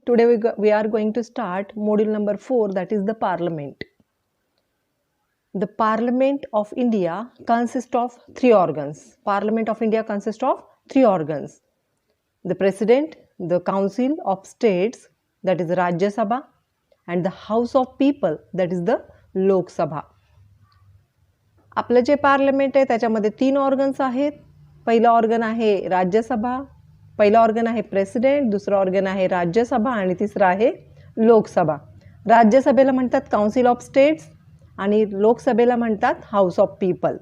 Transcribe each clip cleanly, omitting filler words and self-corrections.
Today we are going to start module number 4, that is the Parliament. The Parliament of India consists of 3 organs. Parliament of India consists of 3 organs. The President, the Council of States, that is the Rajya Sabha, and the House of People, that is the Lok Sabha. आपलं जे parliament आहे त्याच्यामध्ये 3 organs आहेत. पहिला organ आहे राज्यसभा, पहिला organ आहे president, दुसरा ऑर्गन आहे राज्यसभा आणि तिसरा आहे लोकसभा. राज्यसभेला म्हणतात काउन्सिल ऑफ स्टेट्स आणि लोकसभेला म्हणतात house of people.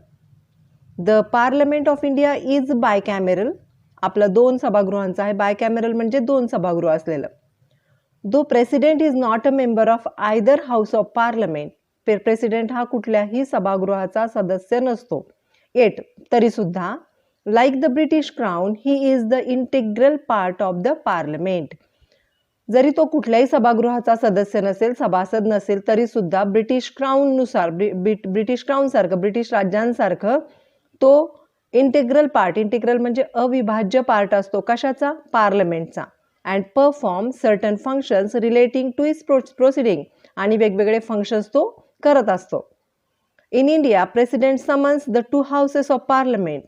The parliament of India is bicameral. आपलं 2 सभागृहांचं आहे. बायकॅमेरल म्हणजे 2 सभागृह असलेलं. Though president is not a member of either house of parliament. President हा कुठल्याही सभागृहाचा सदस्य नसतो. येट तरीसुद्धा like the British crown he is the integral part of the parliament. जरी तो कुठल्याही सभागृहाचा सदस्य नसेल, सभासद नसेल, तरीसुद्धा ब्रिटिश क्राऊननुसार ब्रिटिश क्राऊनसारखं, ब्रिटिश राज्यांसारखं तो इंटिग्रल पार्ट, इंटिग्रल म्हणजे अविभाज्य पार्ट असतो. कशाचा? पार्लमेंटचा. And perform certain functions relating to its proceeding. आणि वेगवेगळे फंक्शन्स तो करत असतो. In India president summons the 2 houses of parliament.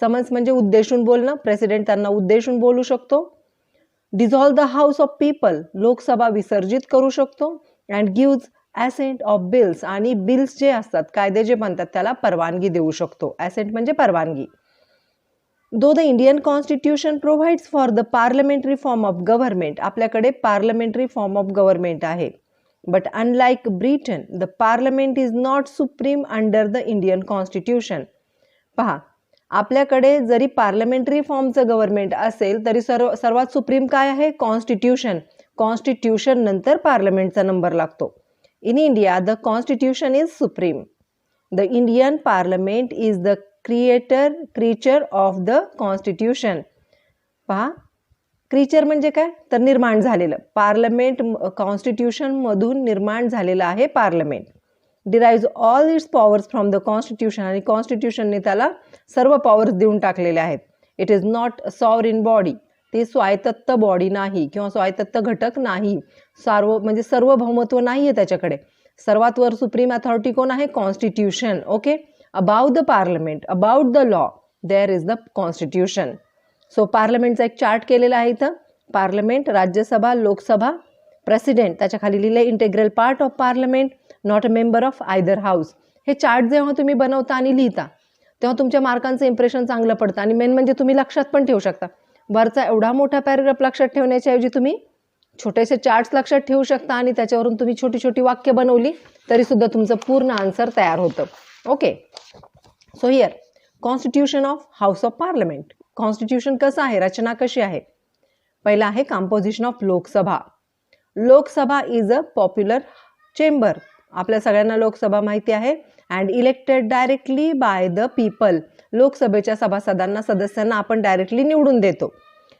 Summons म्हणजे उद्देशून बोलणं. प्रेसिडेंट त्यांना उद्देशून बोलू शकतो. Dissolve the house of people. Lok Sabha विसर्जित करू शकतो. And gives assent of bills. आणि बिल्स जे असतात, कायदे जे बनतात, त्याला परवानगी देऊ शकतो. ॲसेंट म्हणजे परवानगी. Though the Indian constitution provides for the parliamentary form of government. आपल्याकडे पार्लमेंटरी फॉर्म ऑफ गव्हर्नमेंट आहे. But unlike Britain the parliament is not supreme under the Indian constitution. पहा, आपल्याकडे जरी पार्लमेंटरी फॉर्मचं गव्हर्नमेंट असेल तरी सर्वात सुप्रीम काय आहे? कॉन्स्टिट्यूशन. कॉन्स्टिट्यूशन नंतर पार्लमेंटचा नंबर लागतो. In India the constitution is supreme. The Indian parliament is the creature of the constitution. पहा, क्रिएचर म्हणजे काय? तर निर्माण झालेलं. पार्लमेंट कॉन्स्टिट्यूशनमधून निर्माण झालेलं आहे parliament. Derives all its powers from the constitution. आणि कॉन्स्टिट्यूशनने त्याला सर्व पॉवर्स देऊन टाकलेले आहेत. It is not a sovereign body. ती स्वायत्त बॉडी नाही किंवा स्वायत्त घटक नाही. म्हणजे सार्वभौमत्व नाही आहे त्याच्याकडे. सर्वात वर सुप्रीम अथॉरिटी कोण आहे? Constitution. Okay. About the parliament, about the law, there is the constitution. So पार्लमेंटचा एक चार्ट केलेला आहे इथं. पार्लमेंट, राज्यसभा, लोकसभा, प्रेसिडेंट, त्याच्या खाली लिहिलं integral part of parliament, not a member of either house. हे चार्ट जेव्हा तुम्ही बनवता आणि लिहिता तेव्हा तुमच्या मार्कांचं इम्प्रेशन चांगलं पडतं. आणि मेन म्हणजे तुम्ही लक्षात पण ठेवू शकता. वरचा एवढा मोठा पॅराग्राफ लक्षात ठेवण्याच्या ऐवजी तुम्ही छोटेसे चार्ट्स लक्षात ठेवू शकता आणि त्याच्यावरून तुम्ही छोटी छोटी वाक्य बनवली तरीसुद्धा तुमचं पूर्ण आन्सर तयार होतं. Okay. So here constitution of house of parliament. Constitution कसं आहे? रचना कशी आहे? पहिला आहे composition of Lok Sabha. Lok Sabha is a popular chamber. आपल्या सगळ्यांना लोकसभा माहिती आहे. And elected directly by the people. लोकसभेच्या सभासदांना, सदस्यांना आपण डायरेक्टली निवडून देतो.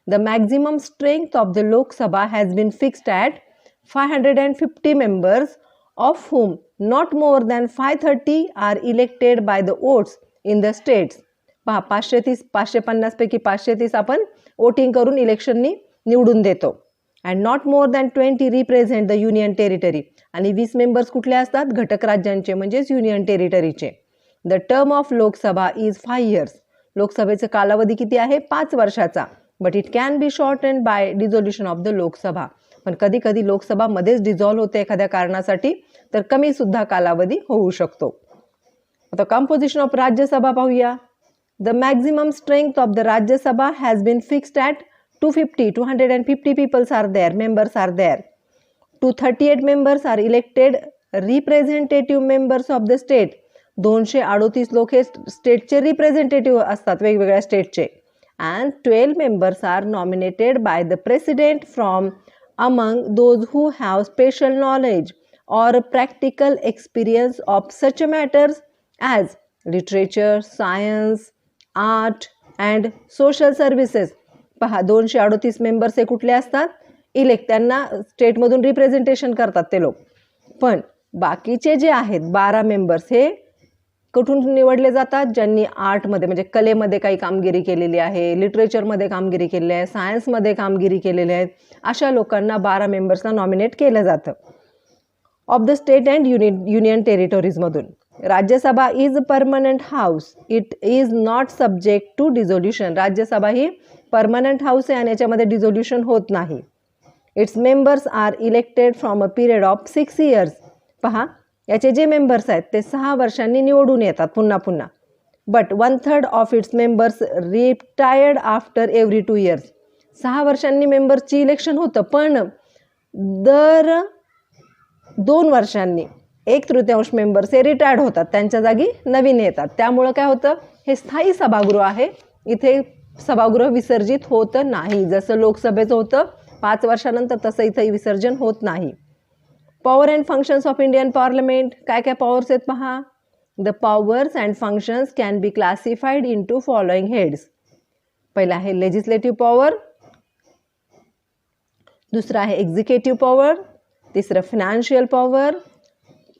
The maximum strength of the Lok Sabha has been fixed at 550 members of whom not more than 530 are elected by the votes in the states. पहा, 550 पैकी 530 आपण वोटिंग करून इलेक्शननी निवडून देतो. And not more than 20 represent the union territory. आणि 20 members कुठले असतात? घटक राज्यांचे, म्हणजेच union territory. The term of Lok Sabha is 5 years. लोकसभेचा कालावधी किती आहे? 5 वर्षाचा. But it can be shortened by dissolution of the Lok Sabha. पण कधी कधी लोकसभा मध्येच डिझॉल्व्ह होते एखाद्या कारणासाठी, तर कमी सुद्धा कालावधी होऊ शकतो. आता कंपोजिशन ऑफ राज्यसभा पाहूया. The maximum strength of the Rajya Sabha has been fixed at 250 peoples are there, members are there. 238 members are elected representative members of the state. 238 लोक हे स्टेटचे रिप्रेझेंटेटिव्ह असतात, वेगवेगळ्या स्टेटचे. And 12 members are nominated by the president from among those who have special knowledge or practical experience of such matters as literature, science, art and social services. पहा, 238 members हे कुठले असतात? इलेक्ट. त्यांना स्टेटमधून रिप्रेझेंटेशन करतात ते लोक. पण बाकीचे जे आहेत 12 मेंबर्स हे कुठून निवडले जातात? ज्यांनी आर्टमध्ये म्हणजे कलेमध्ये काही कामगिरी केलेली आहे, लिटरेचरमध्ये कामगिरी केलेली आहे, सायन्समध्ये कामगिरी केलेली आहे, अशा लोकांना 12 मेंबर्सना नॉमिनेट केलं जातं. ऑफ द स्टेट अँड युनियन टेरिटोरीजमधून. Rajya Sabha is permanent house. It is not subject to dissolution. Rajya Sabha ही परमनंट हाऊस आहे आणि याच्यामध्ये डिझोल्युशन होत नाही. Its members are elected from a period of 6 years. पहा, याचे जे मेंबर्स आहेत ते 6 वर्षांनी निवडून येतात पुन्हा पुन्हा. But 1/3 of its members retired after every 2 years. 6 वर्षांनी मेंबर्सची इलेक्शन होतं, पण दर 2 वर्षांनी 1/3 मेंबर्स हे रिटायर्ड होतात, त्यांच्या जागी नवीन येतात. त्यामुळं काय होतं, हे स्थायी सभागृह आहे. इथे सभागृह विसर्जित होत नाही. जसं लोकसभेचं होतं 5 वर्षानंतर, तसं इथंही विसर्जन होत नाही. Power and functions of Indian parliament. काय काय पॉवर्स आहेत पहा. The powers and functions can be classified into following heads. पहिला आहे लेजिस्लेटिव्ह पॉवर, दुसरा आहे एक्झिक्युटिव्ह पॉवर, तिसरं financial power,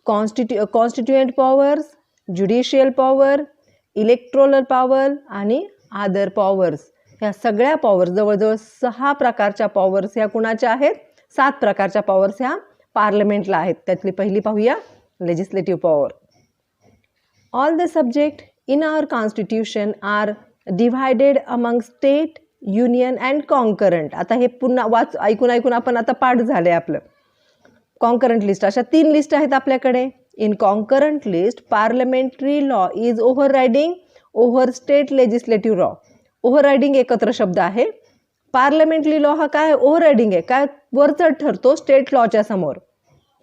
constituent powers, judicial power, electoral power आणि अदर पॉवर्स. ह्या सगळ्या पॉवर्स, जवळजवळ 6 प्रकारच्या पॉवर्स ह्या कुणाच्या आहेत? 7 प्रकारच्या पॉवर्स ह्या पार्लमेंटला आहेत. त्यातली पहिली पाहूया, legislative power. All the subject in our constitution are divided among state, union and concurrent. आता हे पुन्हा ऐकून आपण आता पाठ झाले आपलं. कॉन्करंट लिस्ट, अशा 3 लिस्ट आहेत आपल्याकडे. In concurrent list parliamentary law is overriding over state legislative law. Overriding एकत्र शब्द आहे. पार्लमेंटरी लॉ हा काय? ओव्हररायडिंग आहे, काय वरचढ ठरतो स्टेट लॉच्या समोर.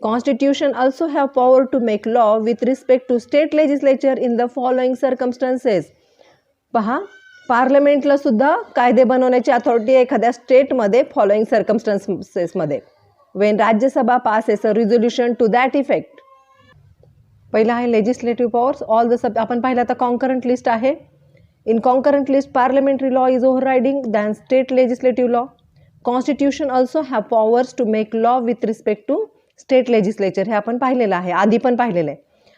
Constitution also have power to make law with respect to state legislature in the following circumstances. पहा, पार्लमेंटला सुद्धा कायदे बनवण्याची अथॉरिटी आहे एखाद्या स्टेटमध्ये फॉलोइंग सर्कमस्टन्सेसमध्ये. When Rajya Sabha passes a resolution to that effect. पहिला आहे लेजिस्लेटिव्ह पॉवर्स. ऑल द आपण पाहिलं आता कॉन्करंट लिस्ट आहे. In concurrent list, parliamentary law is overriding than state legislative law. Constitution also have powers to make law with respect to state legislature. हे आपण पाहिलेलं आहे, आधी पण पाहिलेलं आहे.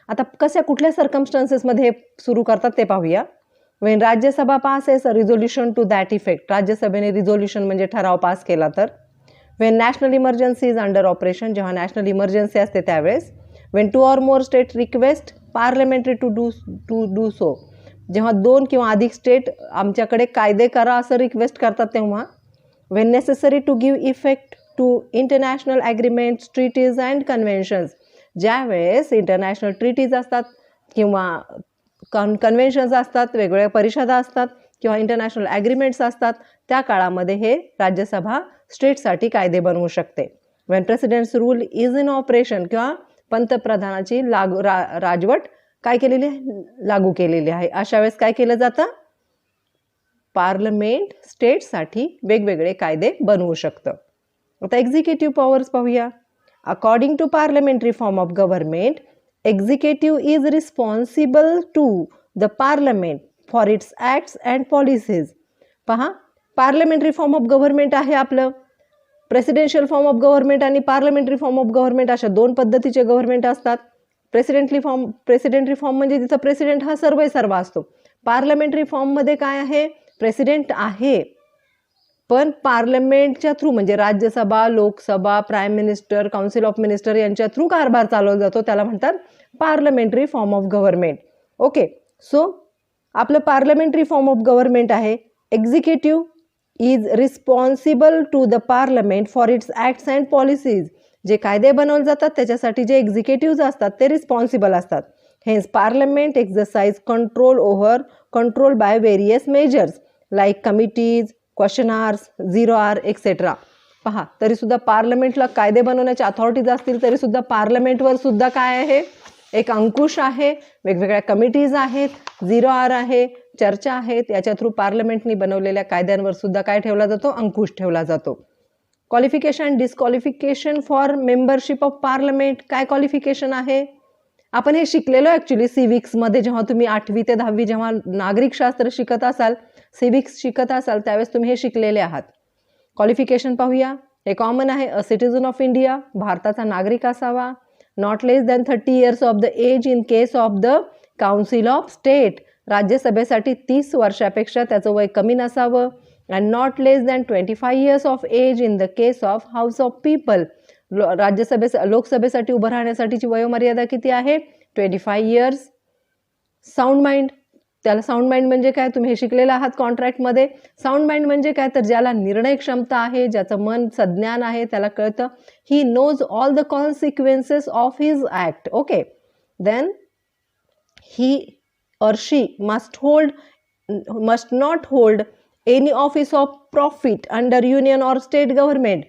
आता कुठल्या सर्कमस्टन्सेसमध्ये हे सुरू करतात ते पाहूया. When Rajya Sabha passes a resolution to that effect. राज्यसभेने रिझोल्युशन म्हणजे ठराव पास केला तर. When national emergency is under operation. जेव्हा नॅशनल इमर्जन्सी असते त्यावेळेस. When 2 or more state request parliamentary to do so. जेव्हा 2 किंवा अधिक स्टेट आमच्याकडे कायदे करा असं रिक्वेस्ट करतात तेव्हा. When necessary to give effect to international agreements, treaties and conventions. ज्यावेळेस इंटरनॅशनल ट्रीटीज असतात किंवा कन्व्हेन्शन्स असतात, वेगवेगळ्या परिषदा असतात किंवा इंटरनॅशनल ॲग्रीमेंट्स असतात, त्या काळामध्ये हे राज्यसभा स्टेटसाठी कायदे बनवू शकते. Wien presidents rule is in operation. किंवा पंतप्रधानाची राजवट काय केलेली आहे? लागू केलेली आहे. अशा वेळेस काय केलं जातं? पार्लमेंट स्टेटसाठी वेगवेगळे कायदे बनवू शकतं. आता एक्झिक्युटिव्ह पॉवर्स पाहूया. According to parliamentary form of government, executive is responsible to the parliament for its acts and policies. पहा, पार्लमेंटरी फॉर्म ऑफ गव्हर्नमेंट आहे आपलं. प्रेसिडेन्शियल फॉर्म ऑफ गव्हर्नमेंट आणि पार्लमेंटरी फॉर्म ऑफ गव्हर्नमेंट अशा 2 पद्धतीचे government असतात. प्रेसिडेंटरी form म्हणजे तिथं president हा सर्व असतो. पार्लमेंटरी फॉर्ममध्ये काय आहे? प्रेसिडेंट आहे, पण पार्लमेंटच्या थ्रू म्हणजे Rajya Sabha, Lok Sabha, prime minister, council of minister यांच्या थ्रू कारभार चालवला जातो. त्याला म्हणतात parliamentary form of government. Okay, so आपलं पार्लमेंटरी फॉर्म ऑफ गव्हर्नमेंट आहे. Executive is responsible to the parliament for its acts and policies. जे कायदे बनवले जातात त्याच्यासाठी जे एक्झिक्युटिव्ह असतात ते रिस्पॉन्सिबल असतात. Hence parliament exercise control by various measures like committees, questionnaires, 0R etcetera. पहा, तरीसुद्धा पार्लमेंटला कायदे बनवण्याच्या अथॉरिटीज असतील तरीसुद्धा पार्लमेंटवर सुद्धा काय आहे? एक अंकुश आहे. वेगवेगळ्या कमिटीज आहेत, 0R आहे, चर्चा आहेत. याच्या थ्रू पार्लमेंटनी बनवलेल्या कायद्यांवर सुद्धा काय ठेवला जातो? अंकुश ठेवला जातो. Qualification disqualification for membership of parliament. काय क्वालिफिकेशन आहे? आपण हे शिकलेलो ॲक्च्युली सिविक्समध्ये. जेव्हा तुम्ही 8वी ते 10वी जेव्हा नागरिकशास्त्र शिकत असाल, सिविक्स शिकत असाल, त्यावेळेस तुम्ही हे शिकलेले आहात. क्वालिफिकेशन पाहूया. हे कॉमन आहे. अ सिटिझन ऑफ इंडिया, भारताचा नागरिक असावा. Not less than 30 years of the as in case of the council of state, राज्यसभेसाठी 30 वर्षापेक्षा त्याचं वय कमी नसावं. And not less than 25 years of as in the case of house of people. लोकसभेसाठी उभं राहण्यासाठीची वयोमर्यादा किती आहे? 25 years. साऊंड माइंड, त्याला साऊंड माइंड म्हणजे काय? तुम्ही हे शिकलेलं आहात कॉन्ट्रॅक्टमध्ये. साऊंड माइंड म्हणजे काय? तर ज्याला निर्णय क्षमता आहे, ज्याचं मन सज्ञान आहे, त्याला कळतं. He knows all the consequences of his act. Okay, then he or she must not hold any office of profit under union or state government.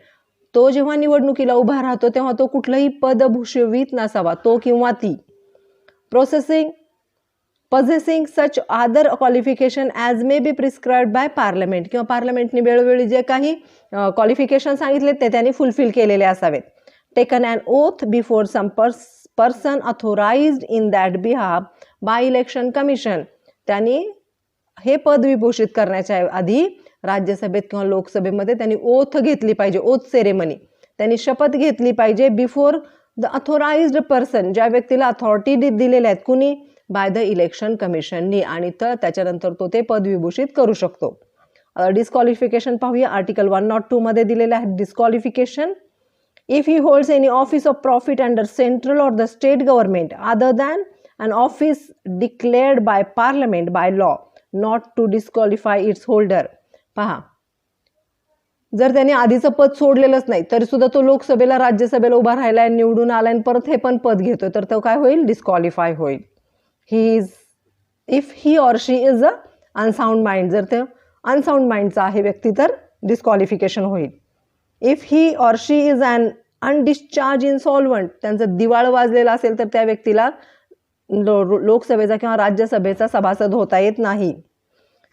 तो जेव्हा निवडणुकीला उभा राहतो तेव्हा तो कुठलंही पद भूषवित नसावा, तो किंवा ती. possessing such other qualification as may be prescribed by parliament, किंवा पार्लमेंटने वेळोवेळी जे काही क्वालिफिकेशन सांगितले ते त्यांनी फुलफिल केलेले असावेत. Taken an oath before some person authorized in that behalf by election commission. त्यांनी हे पद विभूषित करण्याच्या आधी राज्यसभेत किंवा लोकसभेमध्ये त्यांनी ओथ घेतली पाहिजे, ओथ सेरेमनी. त्यांनी शपथ घेतली पाहिजे बिफोर द अथॉराइज्ड पर्सन, ज्या व्यक्तीला अथॉरिटी दिलेल्या आहेत, कुणी? बाय द इलेक्शन कमिशननी. आणि तर त्याच्यानंतर तो ते पद विभूषित करू शकतो. डिस्क्वालिफिकेशन पाहूया. आर्टिकल 102 मध्ये दिलेले आहे disqualification. If he holds any office of profit under central or the state government other than an office declared by parliament by law, not to disqualify its holder. पहा, जर त्याने आधीचं पद सोडलेलंच नाही तरी सुद्धा तो लोकसभेला राज्यसभेला उभा राहिलाय, निवडून आलाय, परत हे पण पद घेतोय, तर तो काय होईल? डिस्क्वालिफाय होईल. If he or she is a unsound mind, जर ते अनसाउंड माइंडचा आहे व्यक्ती तर डिस्क्वालिफिकेशन होईल. If he or she is an undischarged insolvent, त्यांचं दिवाळ वाजलेलं असेल तर त्या व्यक्तीला लोकसभेचा किंवा राज्यसभेचा सभासद होता येत नाही.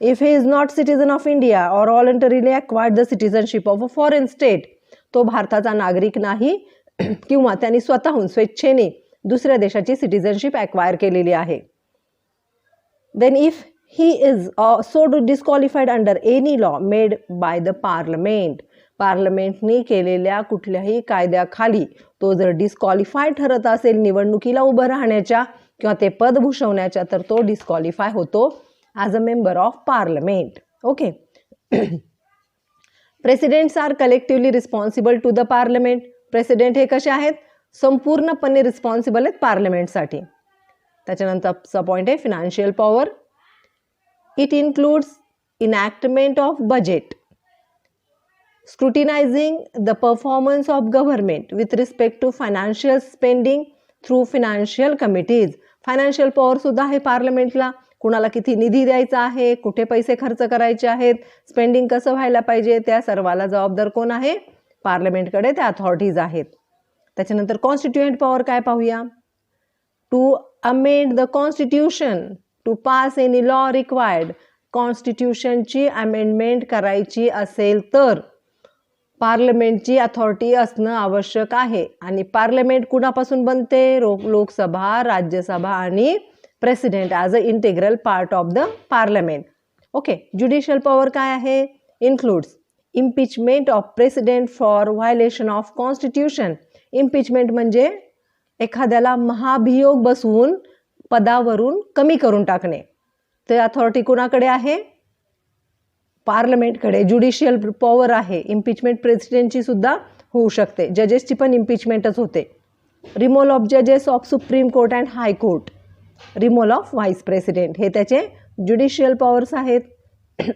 If he is not citizen of India or voluntarily acquired the citizenship of a foreign state, तो भारताचा नागरिक नाही किंवा त्यांनी स्वतःहून स्वेच्छेने दुसऱ्या देशाची सिटीजनशिप अक्वायर केलेली आहे. Then if he is so disqualified under any law made by the parliament, पार्लमेंटने केलेल्या कुठल्याही कायद्याखाली तो जर डिस्क्वालिफाय ठरत असेल निवडणुकीला उभं राहण्याच्या किंवा ते पद भूषवण्याच्या, तर तो डिस्क्वालिफाय होतो as a member of parliament. Okay. Presidents are collectively responsible to the parliament. President हे कसे आहेत? संपूर्णपणे रिस्पॉन्सिबल आहेत पार्लमेंटसाठी. त्याच्यानंतरचा पॉईंट आहे financial power. It includes enactment of budget, scrutinizing the performance of government with respect to financial spending through financial committees. Financial power सुद्धा आहे पार्लमेंटला. कुणाला किती निधी द्यायचा आहे, कुठे पैसे खर्च करायचे आहेत, स्पेंडिंग कसं व्हायला पाहिजे, त्या सर्वाला जबाबदार कोण आहे? पार्लमेंटकडे त्या अथॉरिटीज आहेत. त्याच्यानंतर कॉन्स्टिट्युएंट पॉवर काय पाहूया. To amend the constitution, to pass any law required. कॉन्स्टिट्यूशनची अमेंडमेंट करायची असेल तर पार्लमेंटची अथॉरिटी असणं आवश्यक आहे. आणि पार्लमेंट कुणापासून बनते? लोकसभा, राज्यसभा आणि president as a integral part of the parliament. Okay. Judicial power काय आहे? Includes impeachment of president for violation of constitution. Impeachment म्हणजे एखाद्याला महाभियोग बसवून पदावरून कमी करून टाकणे. ते अथॉरिटी कुणाकडे आहे? पार्लमेंटकडे. ज्युडिशियल पॉवर आहे. इम्पिचमेंट प्रेसिडेंटची सुद्धा होऊ शकते. जजेसची पण इम्पिचमेंटच होते. रिमूव्हल ऑफ जजेस of supreme court and high court. Removal of vice president हे त्याचे ज्युडिशियल पॉवर्स आहेत.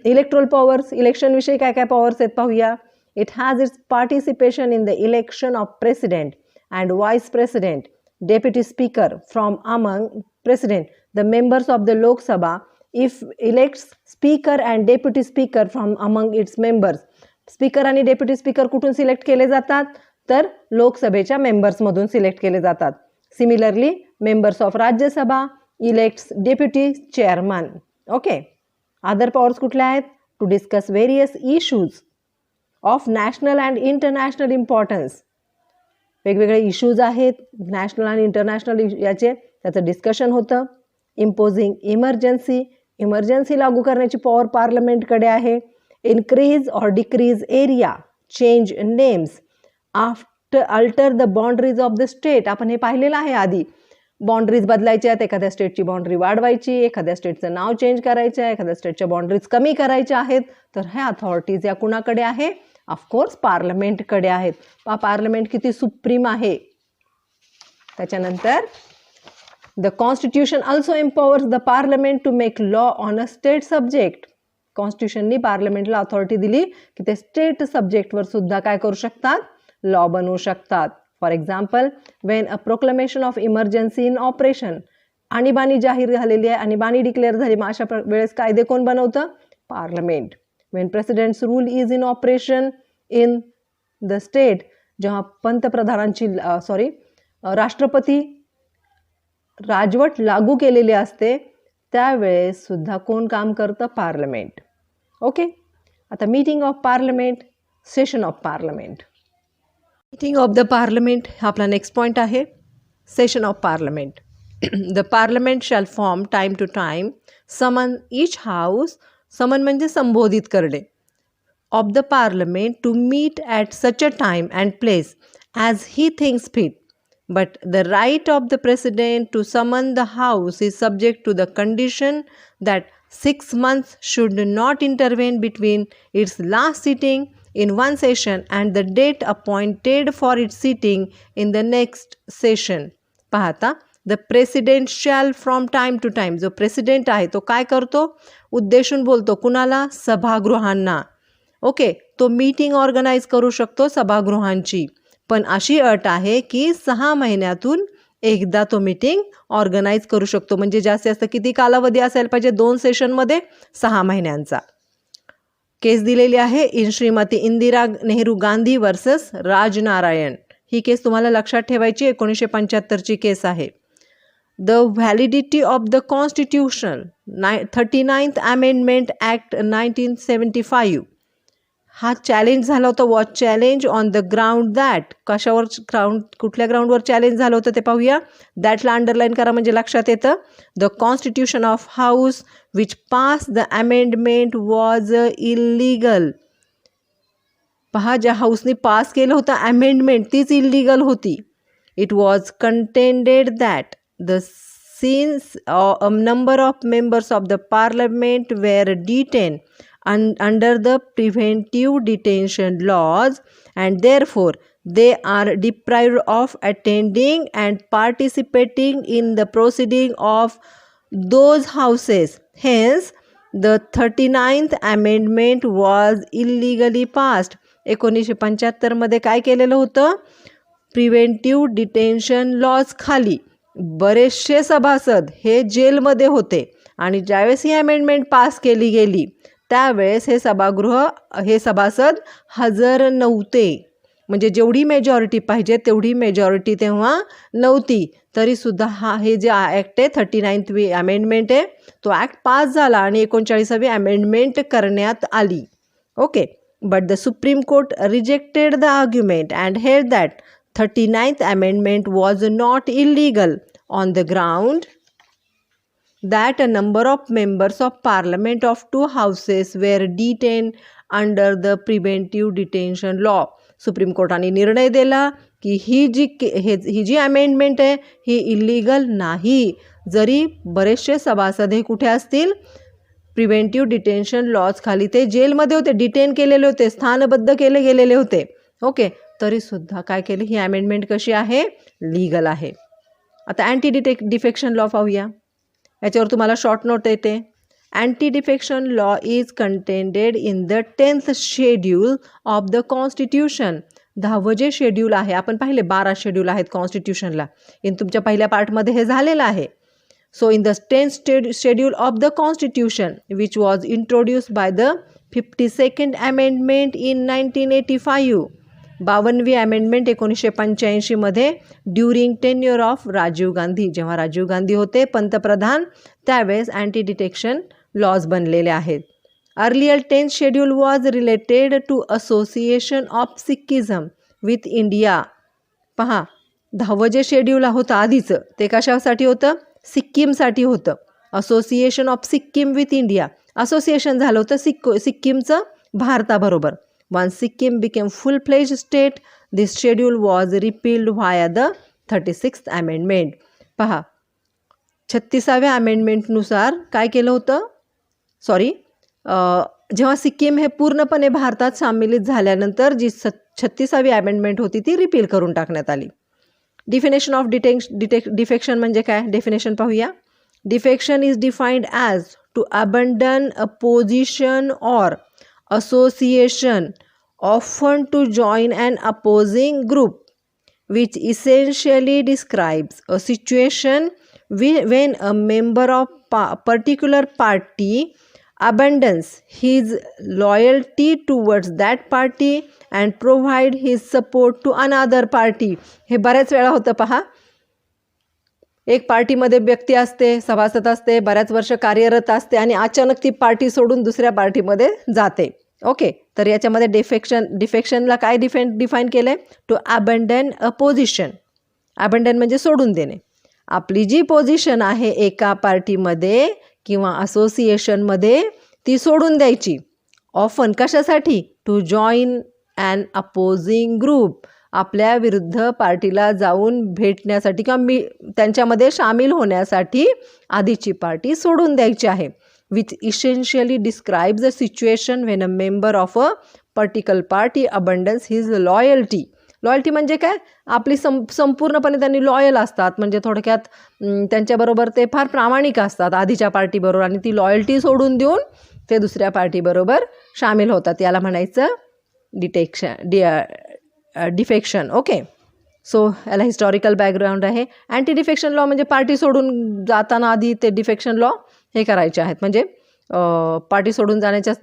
इलेक्ट्रोल पॉवर्स, इलेक्शनविषयी काय काय पॉवर्स आहेत पाहूया. It has its participation in the election of president and vice president, deputy speaker from among president, the members of the Lok Sabha if elects speaker and deputy speaker from among its members. Speaker आणि deputy speaker कुठून select केले जातात? तर लोकसभेच्या मेंबर्समधून select केले जातात. Similarly members of Rajya Sabha elects deputy chairman. Okay. Other powers कुठल्या आहेत? To discuss various issues of national and international importance. वेगवेगळे इश्यूज आहेत नॅशनल आणि इंटरनॅशनल याचे, त्याचं डिस्कशन होतं. इम्पोजिंग इमर्जन्सी, इमर्जन्सी लागू करण्याची पॉवर पार्लमेंटकडे आहे. Increase or decrease area, change names, after alter the boundaries of the state. आपण हे पाहिलेलं आहे आधी. बाउंड्रीज बदलायच्या आहेत, एखाद्या स्टेटची बाउंड्री वाढवायची, एखाद्या स्टेटचं नाव चेंज करायचं आहे, एखाद्या स्टेटच्या बाउंड्रीज कमी करायच्या आहेत, तर ह्या अथॉरिटीज या कुणाकडे आहे? ऑफकोर्स पार्लमेंटकडे आहेत. पार्लमेंट किती सुप्रीम आहे. त्याच्यानंतर the constitution also empowers the parliament to make law on a state subject. कॉन्स्टिट्यूशननी पार्लमेंटला अथॉरिटी दिली की ते स्टेट सब्जेक्टवर सुद्धा काय करू शकतात? लॉ बनवू शकतात. For example, when a proclamation of emergency in operation, आणीबाणी जाहीर झालेली आहे, आणीबाणी डिक्लेअर झाली, मग अशा वेळेस कायदे कोण बनवतं? Parliament. Wien presidents rule is in operation in the state, जेव्हा पंतप्रधानांची राष्ट्रपती राजवट लागू केलेली असते त्यावेळेस सुद्धा कोण काम करतं? पार्लमेंट. ओके. आता meeting of parliament, session of parliament. Meeting of the parliament हा आपला नेक्स्ट पॉईंट आहे. Session of parliament. The parliament shall form time to time summon each house, summon म्हणजे संबोधित करणे, of the parliament to meet at such a time and place as he thinks fit. But the right of the president to summon the house is subject to the condition that 6 months should not intervene between its last sitting in one session and the date appointed for its sitting in the next session. पाहता, the president shall from time to time, जो president आहे तो काय करतो? उद्देशून बोलतो. कुणाला? सभागृहांना. Okay. तो मीटिंग ऑर्गनाईज करू शकतो सभागृहांची, पण अशी अट आहे की 6 महिन्यातून एकदा तो मीटिंग ऑर्गनाईज करू शकतो. म्हणजे जास्तीत जास्त किती कालावधी असायला पाहिजे? 2 सेशनमध्ये 6 महिन्यांचा. केस दिलेली आहे इन श्रीमती इंदिरा नेहरू गांधी वर्सेस राजनारायण. ही केस तुम्हाला लक्षात ठेवायची. 1975ची केस आहे. The validity of the constitution 39th amendment act 1975 हा चॅलेंज झाला होता. Was challenge on the ground that, कशावर कुठल्या ग्राउंडवर चॅलेंज झालं होतं ते पाहूया. दॅटला अंडरलाईन करा म्हणजे लक्षात येतं. The constitution of house which pass the amendment was illegal. पहा, ज्या हाऊसनी पास केलं होतं अमेंडमेंट तीच इलिगल होती. It was contended that the since a number of members of the parliament were detain under the preventive detention laws and therefore they are deprived of attending and participating in the proceeding of those houses. Hence, the 39th amendment was illegally passed. 1975 मध्ये काय केलेलं होतं? Preventive detention lodge खाली बरेचसे सभासद हे जेलमध्ये होते आणि ज्यावेळेस ही अमेंडमेंट पास केली गेली त्यावेळेस हे सभासद हजर नव्हते. म्हणजे जेवढी मेजॉरिटी पाहिजे तेवढी मेजॉरिटी तेव्हा नव्हती. तरीसुद्धा हे जे ॲक्ट आहे 39th अमेंडमेंट आहे तो ॲक्ट पास झाला आणि 39वी अमेंडमेंट करण्यात आली. Okay. But the supreme court rejected the argument and held that 39th amendment was not illegal on the ground that a number of members of parliament of 2 houses were detained under the preventive detention law. Supreme कोर्टाने निर्णय दिला की ही जी amendment आहे ही illegal नाही, जरी बरेचसे सभासद हे कुठे असतील? प्रिव्हेंटिव्ह डिटेन्शन लॉज खाली ते जेलमध्ये होते, डिटेन केलेले होते, स्थानबद्ध केले गेलेले होते. ओके. तरीसुद्धा काय केले? ही अमेंडमेंट कशी आहे? लीगल आहे. आता अँटी डिफेक्शन लॉ पाहूया. याच्यावर तुम्हाला शॉर्ट नोट येते. Anti defection law is contended in the 10th schedule of the constitution. 10वं जे शेड्यूल आहे, आपण पाहिले 12 शेड्यूल आहेत कॉन्स्टिट्यूशनला, इन तुमच्या पहिल्या पार्टमध्ये हे झालेलं आहे. So in the 10th schedule of the constitution which was introduced by the 52nd amendment in 1985. 52वी अमेंडमेंट 1985 मध्ये during tenure of Rajiv Gandhi, जेव्हा राजीव गांधी होते पंतप्रधान त्यावेळेस अँटी डिटेक्शन लॉज बनलेले आहेत. Earlier 10th schedule was related to association of Sikkim with India. पहा, 10वं जे शेड्यूल होतं आधीचं ते कशासाठी होतं? सिक्कीमसाठी होतं. Association of Sikkim with India, association झालं होतं सिक्कीमचं भारताबरोबर. Once Sikkim became full-fledged state, this schedule was repealed via the 36th amendment. पहा, 36व्या अमेंडमेंटनुसार काय केलं होतं, जेव्हा सिक्कीम हे पूर्णपणे भारतात सामील झाल्यानंतर जी 36वी अमेंडमेंट होती ती रिपील करून टाकण्यात आली. डिफिनेशन ऑफ डिफेक्शन म्हणजे काय, डेफिनेशन पाहूया. Defection is defined as to abandon a position or association often to join an opposing group which essentially describes a situation when a member of particular party abandons his loyalty towards that party and provide his support to another party. हे बऱ्याच वेळा होतं पहा. एक पार्टीमध्ये व्यक्ती असते, सभासद असते, बऱ्याच वर्ष कार्यरत असते आणि अचानक ती पार्टी सोडून दुसऱ्या पार्टीमध्ये जाते. ओके, तर याच्यामध्ये डिफेक्शनला काय डिफाईन केलं आहे, to abandon a position. Abandon म्हणजे सोडून देणे. आपली जी पोझिशन आहे एका पार्टीमध्ये किंवा असोसिएशनमध्ये ती सोडून द्यायची. ऑफन कशासाठी, to join an opposing group, आपल्या विरुद्ध पार्टीला जाऊन भेटण्यासाठी किंवा त्यांच्यामध्ये सामील होण्यासाठी आधीची पार्टी सोडून द्यायची आहे. which essentially describes a situation when a member of a particular party abandons his loyalty. Loyalty म्हणजे काय, आपली संपूर्णपणे त्यांनी लॉयल असतात, म्हणजे थोडक्यात त्यांच्याबरोबर ते फार प्रामाणिक असतात आधीच्या पार्टीबरोबर आणि ती लॉयल्टी सोडून देऊन ते दुसऱ्या पार्टीबरोबर सामील होतात. याला म्हणायचं डिफेक्शन. ओके, सो याला हिस्टॉरिकल बॅकग्राऊंड आहे. अँटी डिफेक्शन लॉ म्हणजे पार्टी सोडून जाताना आधी ते डिफेक्शन लॉ हे करायचे आहेत, म्हणजे पार्टी सोडून जाण्याच्या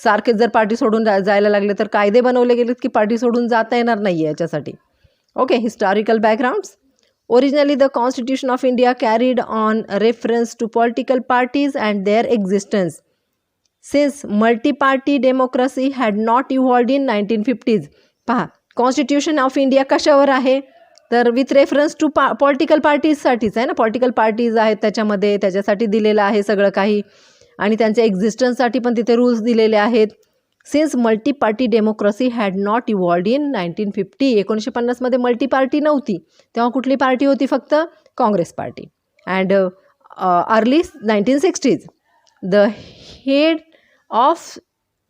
सारखेच जर पार्टी सोडून जायला लागले तर कायदे बनवले गेलेत की पार्टी सोडून जाता येणार नाही आहे याच्यासाठी. Okay, historical backgrounds. Originally the constitution of India carried on reference to political parties and their existence since multi party democracy had not evolved in 1950s. पहा, कॉन्स्टिट्यूशन ऑफ इंडिया कशावर आहे, तर विथ रेफरन्स टू पॉलिटिकल पार्टीजसाठीच आहे ना. Political parties आहेत त्याच्यामध्ये, त्याच्यासाठी दिलेलं आहे सगळं काही आणि त्यांच्या एक्झिस्टन्ससाठी पण तिथे रूल्स दिलेले आहेत. Since multi party democracy had not evolved in 1950. 1950मध्ये मल्टी पार्टी नव्हती, तेव्हा कुठली पार्टी होती, फक्त Congress party. And early 1960s the head of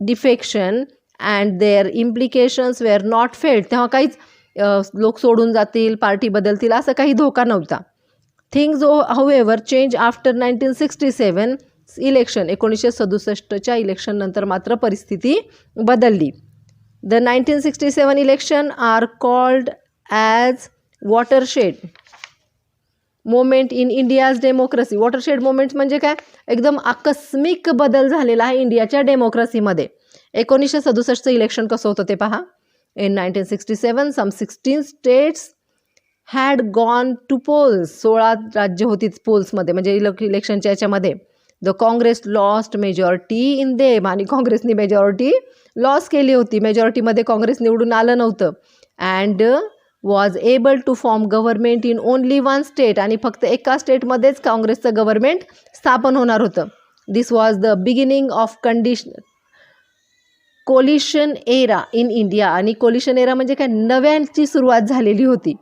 defection and their implications were not felt. तेव्हा काहीच लोक सोडून जातील, पार्टी बदलतील असं काही धोका नव्हता. Things however change after 1967 election. 1967च्या इलेक्शननंतर मात्र परिस्थिती बदलली. The 1967 election are called as watershed moment in India's democracy. Watershed moments म्हणजे काय, एकदम आकस्मिक बदल झालेला आहे इंडियाच्या डेमोक्रेसीमध्ये. 1967चं इलेक्शन कसं होतं ते पहा. In 1967, some 16 states had gone to polls. 16 राज्य होती पोल्समध्ये, म्हणजे इलेक्शनच्या याच्यामध्ये. The Congress lost majority in them, आणि काँग्रेसनी मेजॉरिटी लॉस केली होती. मेजॉरिटीमध्ये काँग्रेस निवडून आलं नव्हतं. And was able to form government in only one state, आणि फक्त एका स्टेटमध्येच काँग्रेसचं गव्हर्नमेंट स्थापन होणार होतं. This was the beginning of coalition era in India. आणि कोलिशन एरा म्हणजे काय, नव्यांची सुरुवात झालेली होती.